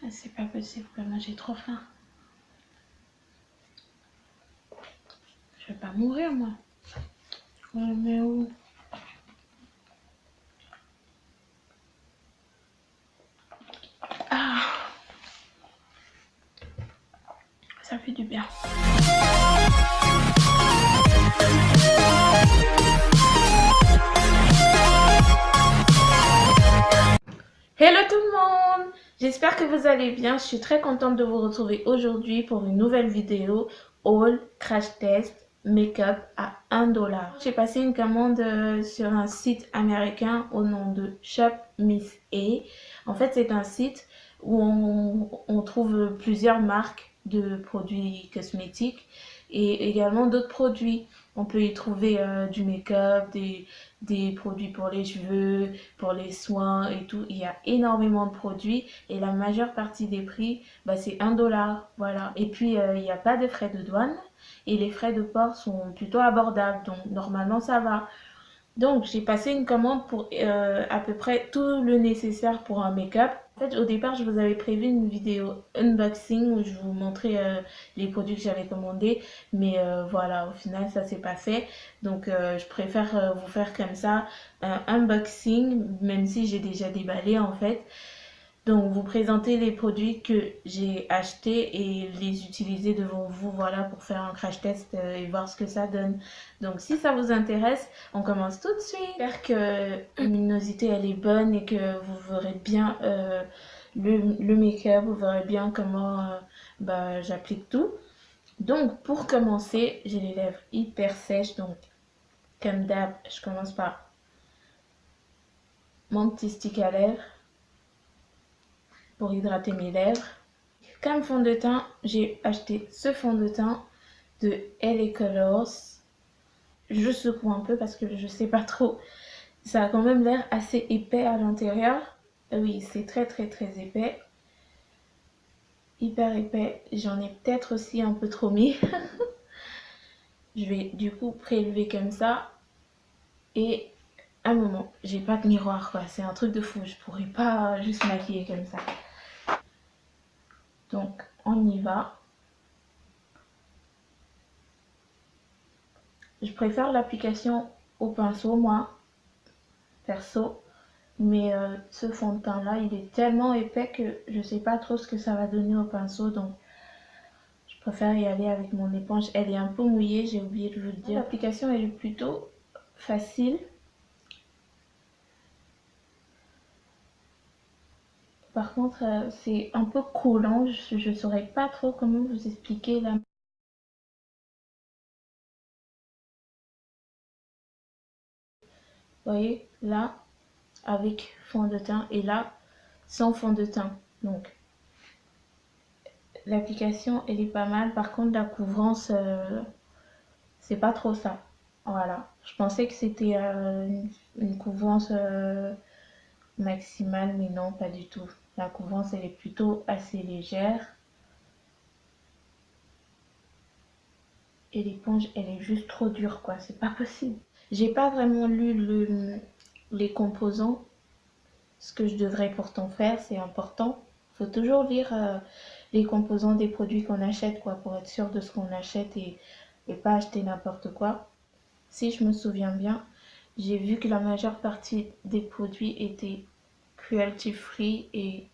Ah, c'est pas possible, moi j'ai trop faim. Je vais pas mourir moi. Mais où? Ah, ça fait du bien. Hello tout le monde! J'espère que vous allez bien. Je suis très contente de vous retrouver aujourd'hui pour une nouvelle vidéo haul crash test make-up à 1$. J'ai passé une commande sur un site américain au nom de Shop Miss A. En fait, c'est un site où on trouve plusieurs marques de produits cosmétiques et également d'autres produits. On peut y trouver du make-up, des produits pour les cheveux, pour les soins et tout. Il y a énormément de produits et la majeure partie des prix, c'est 1$. Voilà. Et puis, il n'y a pas de frais de douane et les frais de port sont plutôt abordables. Donc, normalement, ça va. Donc, j'ai passé une commande pour à peu près tout le nécessaire pour un make-up. En fait, au départ, je vous avais prévu une vidéo unboxing où je vous montrais les produits que j'avais commandés. Mais voilà, au final, ça s'est pas fait. Donc, je préfère vous faire comme ça un unboxing, même si j'ai déjà déballé en fait. Donc, vous présenter les produits que j'ai achetés et les utiliser devant vous, voilà, pour faire un crash test et voir ce que ça donne. Donc, si ça vous intéresse, on commence tout de suite. J'espère que la luminosité, elle est bonne et que vous verrez bien le make-up, vous verrez bien comment j'applique tout. Donc, pour commencer, j'ai les lèvres hyper sèches, donc, comme d'hab, je commence par mon petit stick à lèvres pour hydrater mes lèvres. Comme fond de teint, j'ai acheté ce fond de teint de LA Colors. Je secoue un peu parce que je sais pas trop. Ça a quand même l'air assez épais à l'intérieur. Oui, c'est très très très épais. Hyper épais. J'en ai peut-être aussi un peu trop mis. Je vais du coup prélever comme ça. Et un moment, j'ai pas de miroir quoi. C'est un truc de fou. Je pourrais pas juste maquiller comme ça. Donc, on y va. Je préfère l'application au pinceau, moi, perso. Mais ce fond de teint là, il est tellement épais que je sais pas trop ce que ça va donner au pinceau. Donc, je préfère y aller avec mon éponge. Elle est un peu mouillée, j'ai oublié de vous le dire. L'application, elle est plutôt facile. Par contre, c'est un peu collant. Je ne saurais pas trop comment vous expliquer là. Vous voyez, là, avec fond de teint et là, sans fond de teint. Donc, l'application, elle est pas mal. Par contre, la couvrance, c'est pas trop ça. Voilà. Je pensais que c'était une couvrance maximale, mais non, pas du tout. La couvrance, elle est plutôt assez légère. Et l'éponge, elle est juste trop dure, quoi. C'est pas possible. J'ai pas vraiment lu les composants. Ce que je devrais pourtant faire, c'est important. Faut toujours lire les composants des produits qu'on achète, quoi, pour être sûr de ce qu'on achète et pas acheter n'importe quoi. Si je me souviens bien, j'ai vu que la majeure partie des produits étaient cruelty free et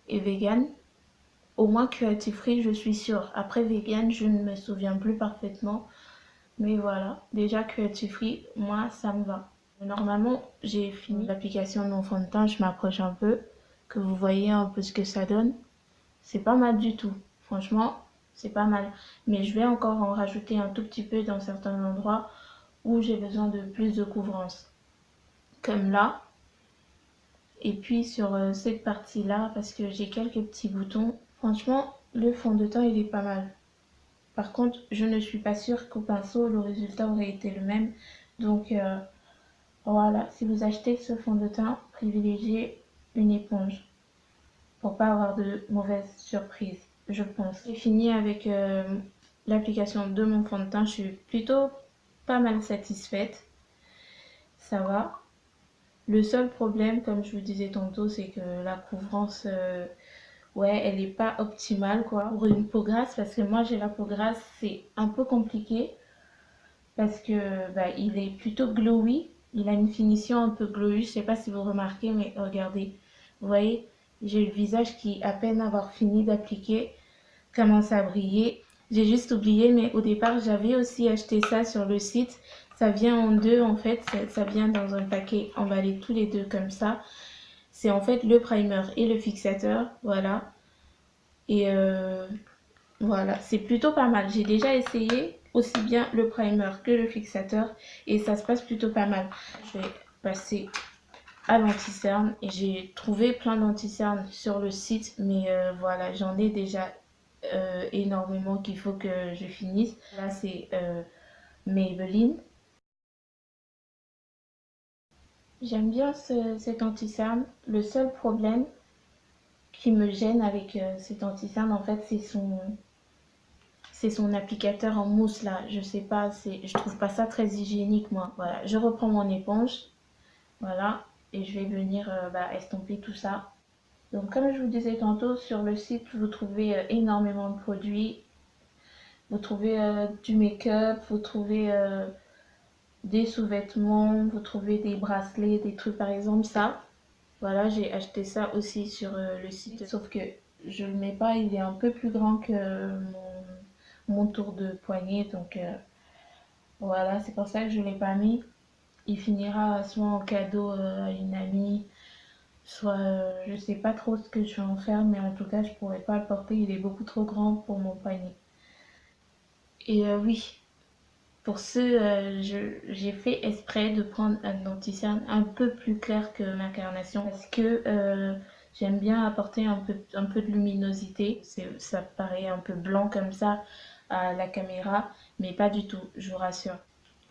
vegan. Au moins cruelty free, je suis sûre. Après vegan, je ne me souviens plus parfaitement. Mais voilà, déjà cruelty free, moi, ça me va. Normalement, j'ai fini l'application de mon fond de teint. Je m'approche un peu, que vous voyez un peu ce que ça donne. C'est pas mal du tout. Franchement, c'est pas mal. Mais je vais encore en rajouter un tout petit peu dans certains endroits où j'ai besoin de plus de couvrance. Comme là. Et puis sur cette partie-là, parce que j'ai quelques petits boutons. Franchement, le fond de teint, il est pas mal. Par contre, je ne suis pas sûre qu'au pinceau, le résultat aurait été le même. Donc, voilà, si vous achetez ce fond de teint, privilégiez une éponge pour pas avoir de mauvaises surprises, je pense. J'ai fini avec l'application de mon fond de teint. Je suis plutôt pas mal satisfaite. Ça va. Le seul problème, comme je vous disais tantôt, c'est que la couvrance ouais, elle est pas optimale quoi pour une peau grasse, parce que moi j'ai la peau grasse, c'est un peu compliqué parce que bah, il est plutôt glowy, il a une finition un peu glowy, je sais pas si vous remarquez, mais regardez, vous voyez, j'ai le visage qui, à peine avoir fini d'appliquer, commence à briller. J'ai juste oublié, mais au départ j'avais aussi acheté ça sur le site. Ça vient en deux en fait, ça vient dans un paquet emballé tous les deux comme ça. C'est en fait le primer et le fixateur, voilà. Et voilà, c'est plutôt pas mal. J'ai déjà essayé aussi bien le primer que le fixateur et ça se passe plutôt pas mal. Je vais passer à l'anti-cerne et j'ai trouvé plein d'anti-cernes sur le site, mais voilà, j'en ai déjà énormément qu'il faut que je finisse. Là, c'est Maybelline. J'aime bien cet anti-cerne. Le seul problème qui me gêne avec cet anti-cerne, en fait, c'est son applicateur en mousse là. Je sais pas, je trouve pas ça très hygiénique moi. Voilà, je reprends mon éponge, voilà, et je vais venir bah, estomper tout ça. Donc comme je vous disais tantôt, sur le site, vous trouvez énormément de produits. Vous trouvez du make-up, vous trouvez des sous-vêtements, vous trouvez des bracelets, des trucs par exemple ça. Voilà, j'ai acheté ça aussi sur le site, sauf que je le mets pas, il est un peu plus grand que mon tour de poignet, donc voilà, c'est pour ça que je l'ai pas mis. Il finira soit en cadeau à une amie, soit je sais pas trop ce que je vais en faire, mais en tout cas je pourrais pas le porter, il est beaucoup trop grand pour mon poignet. Et oui, pour ce, j'ai fait exprès de prendre un anti-cerne un peu plus clair que ma carnation parce que j'aime bien apporter un peu de luminosité. Ça paraît un peu blanc comme ça à la caméra, mais pas du tout, je vous rassure.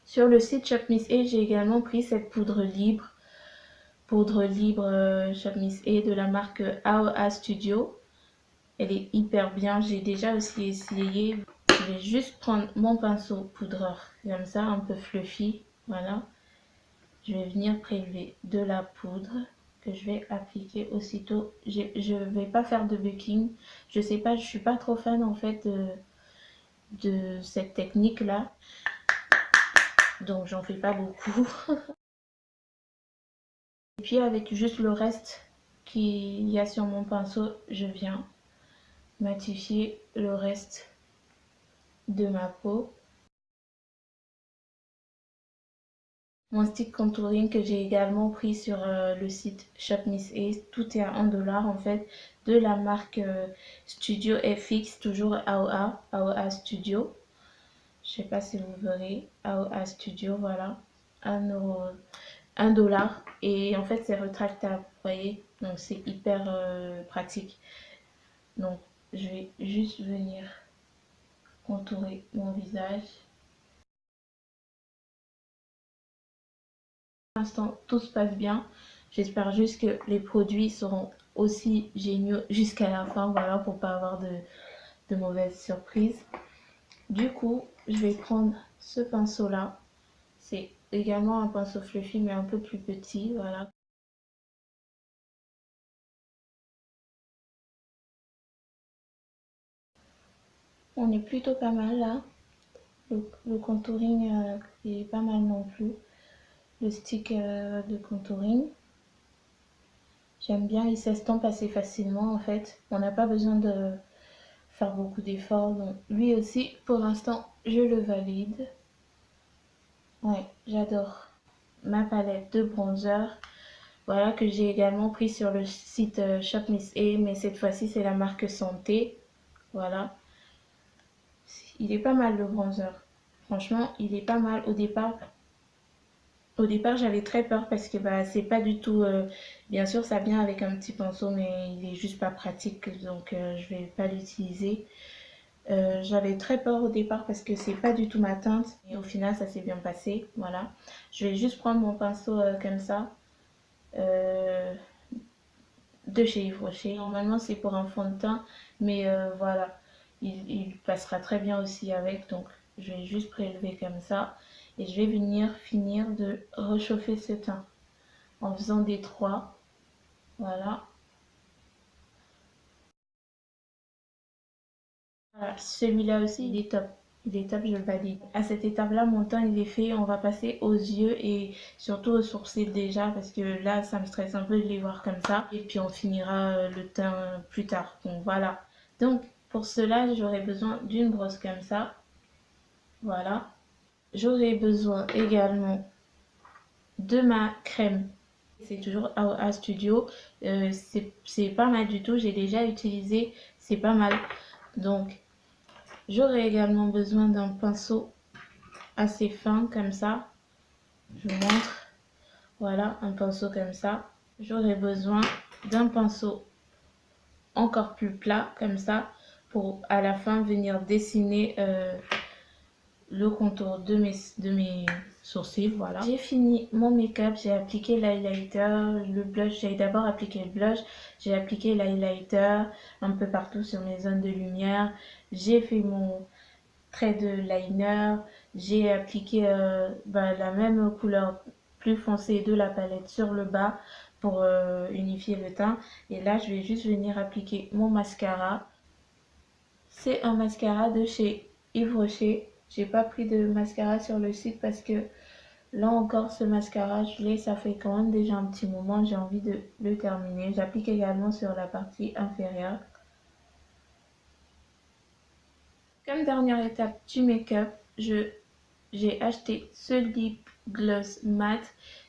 Sur le site Shop Miss A, j'ai également pris cette poudre libre Shop Miss A de la marque AOA Studio. Elle est hyper bien, j'ai déjà aussi essayé. Je vais juste prendre mon pinceau poudreur, comme ça, un peu fluffy, voilà. Je vais venir prélever de la poudre que je vais appliquer aussitôt. Je vais pas faire de bucking, je sais pas, je suis pas trop fan en fait de cette technique là, donc j'en fais pas beaucoup. Et puis avec juste le reste qu'il y a sur mon pinceau, je viens matifier le reste de ma peau. Mon stick contouring que j'ai également pris sur le site Shop Miss A, tout est à 1$ en fait, de la marque Studio FX, toujours AOA Studio. Je sais pas si vous verrez, AOA Studio, voilà, 1$. Et en fait, c'est rétractable, vous voyez, donc c'est hyper pratique. Donc, je vais juste venir contourer mon visage. Pour l'instant, tout se passe bien. J'espère juste que les produits seront aussi géniaux jusqu'à la fin, voilà, pour pas avoir de mauvaises surprises. Du coup, je vais prendre ce pinceau-là. C'est également un pinceau fluffy, mais un peu plus petit, voilà. On est plutôt pas mal là. Le contouring est pas mal non plus. Le stick de contouring. J'aime bien, il s'estompe assez facilement en fait. On n'a pas besoin de faire beaucoup d'efforts. Donc lui aussi, pour l'instant, je le valide. Ouais, j'adore. Ma palette de bronzer. Voilà, que j'ai également pris sur le site Shop Miss A, mais cette fois-ci, c'est la marque Santé. Voilà. Il est pas mal le bronzer. Franchement, il est pas mal au départ. Au départ, j'avais très peur parce que bah, c'est pas du tout. Bien sûr, ça vient avec un petit pinceau, mais il est juste pas pratique, donc je vais pas l'utiliser. J'avais très peur au départ parce que c'est pas du tout ma teinte. Et au final, ça s'est bien passé. Voilà. Je vais juste prendre mon pinceau comme ça. euh, de chez Yves Rocher. Normalement, c'est pour un fond de teint, mais voilà. Il passera très bien aussi avec. Donc, je vais juste prélever comme ça. Et je vais venir finir de réchauffer ce teint en faisant des trois. Voilà. Voilà, celui-là aussi, il est top. Il est top, je le valide. À cette étape-là, mon teint, il est fait. On va passer aux yeux et surtout aux sourcils déjà parce que là, ça me stresse un peu de les voir comme ça. Et puis, on finira le teint plus tard. Donc, voilà. Donc, pour cela, j'aurai besoin d'une brosse comme ça. Voilà. J'aurai besoin également de ma crème. C'est toujours A Studio. C'est pas mal du tout. J'ai déjà utilisé. C'est pas mal. Donc, j'aurai également besoin d'un pinceau assez fin comme ça. Je vous montre. Voilà, un pinceau comme ça. J'aurai besoin d'un pinceau encore plus plat comme ça pour à la fin venir dessiner le contour de mes sourcils. Voilà. J'ai fini mon make-up, j'ai appliqué l'highlighter, le blush. J'ai d'abord appliqué le blush, j'ai appliqué l'highlighter un peu partout sur mes zones de lumière. J'ai fait mon trait de liner, j'ai appliqué la même couleur plus foncée de la palette sur le bas pour unifier le teint. Et là, je vais juste venir appliquer mon mascara. C'est un mascara de chez Yves Rocher. J'ai pas pris de mascara sur le site parce que là encore, ce mascara, je l'ai, ça fait quand même déjà un petit moment. J'ai envie de le terminer. J'applique également sur la partie inférieure. Comme dernière étape du make-up, j'ai acheté ce lip gloss mat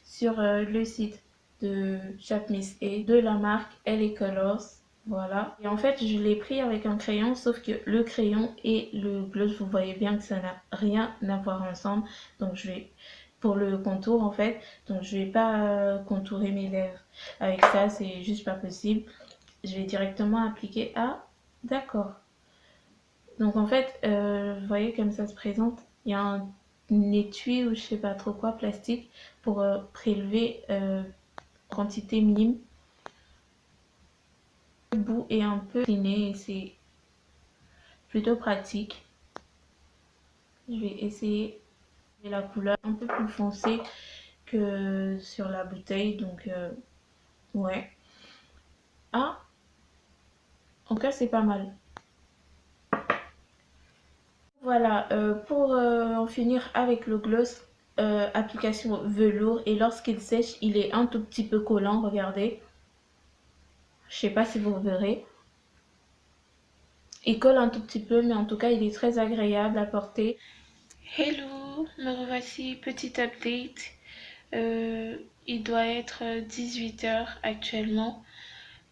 sur le site de Shop Miss A de la marque LA Colors. Voilà. Et en fait, je l'ai pris avec un crayon, sauf que le crayon et le gloss, vous voyez bien que ça n'a rien à voir ensemble. Donc, je vais, pour le contour en fait, donc je vais pas contourer mes lèvres avec ça, c'est juste pas possible. Je vais directement appliquer. Ah, d'accord. Donc en fait, vous voyez comme ça se présente, il y a un étui ou je sais pas trop quoi, plastique, pour prélever quantité minime. Le bout est un peu incliné et c'est plutôt pratique. Je vais essayer de la couleur un peu plus foncée que sur la bouteille, donc ouais. Ah, en tout cas c'est pas mal. Voilà, pour en finir avec le gloss, application velours, et lorsqu'il sèche, il est un tout petit peu collant, regardez. Je sais pas si vous verrez. Il colle un tout petit peu, mais en tout cas, il est très agréable à porter. Hello, me revoici, petit update. Il doit être 18 h actuellement.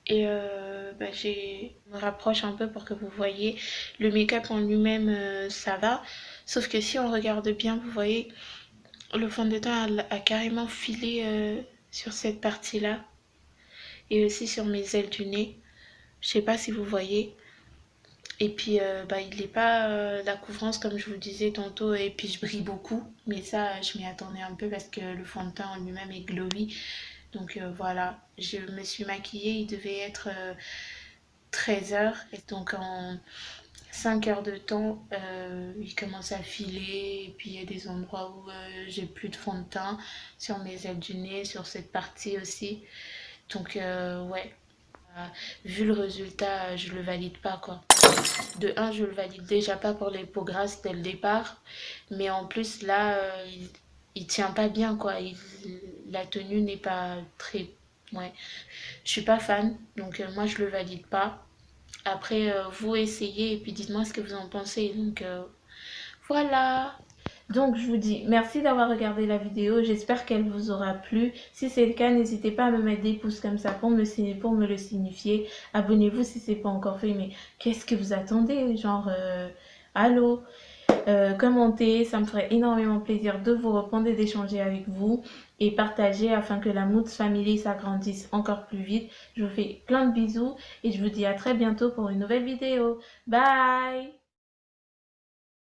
Et je me rapproche un peu pour que vous voyez. Le make-up en lui-même, ça va. Sauf que si on regarde bien, vous voyez, le fond de teint a carrément filé sur cette partie-là. Et aussi sur mes ailes du nez. Je sais pas si vous voyez. Et puis, il n'est pas la couvrance, comme je vous disais tantôt, et puis je brille beaucoup. Mais ça, je m'y attendais un peu parce que le fond de teint en lui-même est glowy. Donc voilà, je me suis maquillée, il devait être 13 h. Et donc en 5 heures de temps, il commence à filer. Et puis il y a des endroits où j'ai plus de fond de teint, sur mes ailes du nez, sur cette partie aussi. Donc ouais, vu le résultat, je le valide pas quoi. De 1, je le valide déjà pas pour les peaux grasses dès le départ. Mais en plus là, il tient pas bien quoi. La tenue n'est pas très... Ouais. Je suis pas fan, donc moi je le valide pas. Après, vous essayez et puis dites-moi ce que vous en pensez. Donc voilà. Donc je vous dis merci d'avoir regardé la vidéo, j'espère qu'elle vous aura plu. Si c'est le cas, n'hésitez pas à me mettre des pouces comme ça pour me le signifier. Abonnez-vous si c'est pas encore fait, mais qu'est-ce que vous attendez? Genre, allô? Commentez, ça me ferait énormément plaisir de vous répondre et d'échanger avec vous. Et partager afin que la Moods Family s'agrandisse encore plus vite. Je vous fais plein de bisous et je vous dis à très bientôt pour une nouvelle vidéo. Bye!